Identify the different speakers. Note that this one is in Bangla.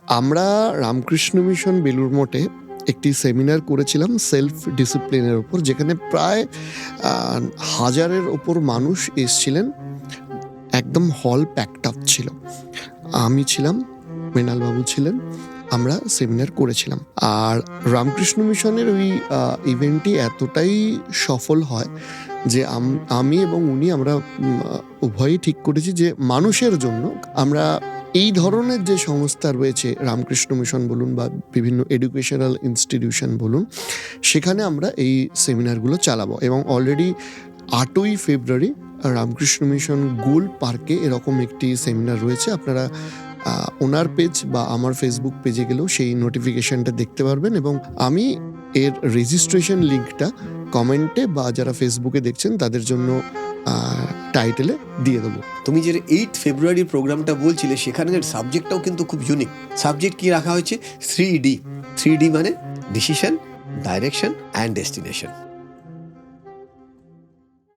Speaker 1: আমরা রামকৃষ্ণ মিশন বেলুড় মঠে একটি সেমিনার করেছিলাম সেলফ ডিসিপ্লিনের ওপর, যেখানে প্রায় 1000-এর ওপর মানুষ এসছিলেন। একদম হল প্যাকড আপ ছিল। আমি ছিলাম, মৃণালবাবু ছিলেন, আমরা সেমিনার করেছিলাম। আর রামকৃষ্ণ মিশনের ওই ইভেন্টটি এতটাই সফল হয় যে আমি এবং উনি আমরা উভয়ই ঠিক করেছি যে মানুষের জন্য আমরা এই ধরনের যে সংস্থা রয়েছে, রামকৃষ্ণ মিশন বলুন বা বিভিন্ন এডুকেশনাল ইনস্টিটিউশন বলুন, সেখানে আমরা এই সেমিনারগুলো চালাবো। এবং অলরেডি 8ই ফেব্রুয়ারি রামকৃষ্ণ মিশন গোল পার্কে এরকম একটি সেমিনার রয়েছে। আপনারা ওনার পেজ বা আমার ফেসবুক পেজে গেলেও সেই নোটিফিকেশনটা দেখতে পারবেন, এবং আমি এর রেজিস্ট্রেশন লিঙ্কটা কমেন্টে বা যারা ফেসবুকে দেখছেন তাদের জন্য টাইটেলে দিয়ে দেবো।
Speaker 2: তুমি যে 8 ফেব্রুয়ারির প্রোগ্রামটা বলছিলে, সেখানের সাবজেক্টটাও কিন্তু খুব ইউনিক। সাবজেক্ট কি রাখা হয়েছে? 3D। 3D মানে ডিসিশন, ডাইরেকশন অ্যান্ড ডেস্টিনেশন।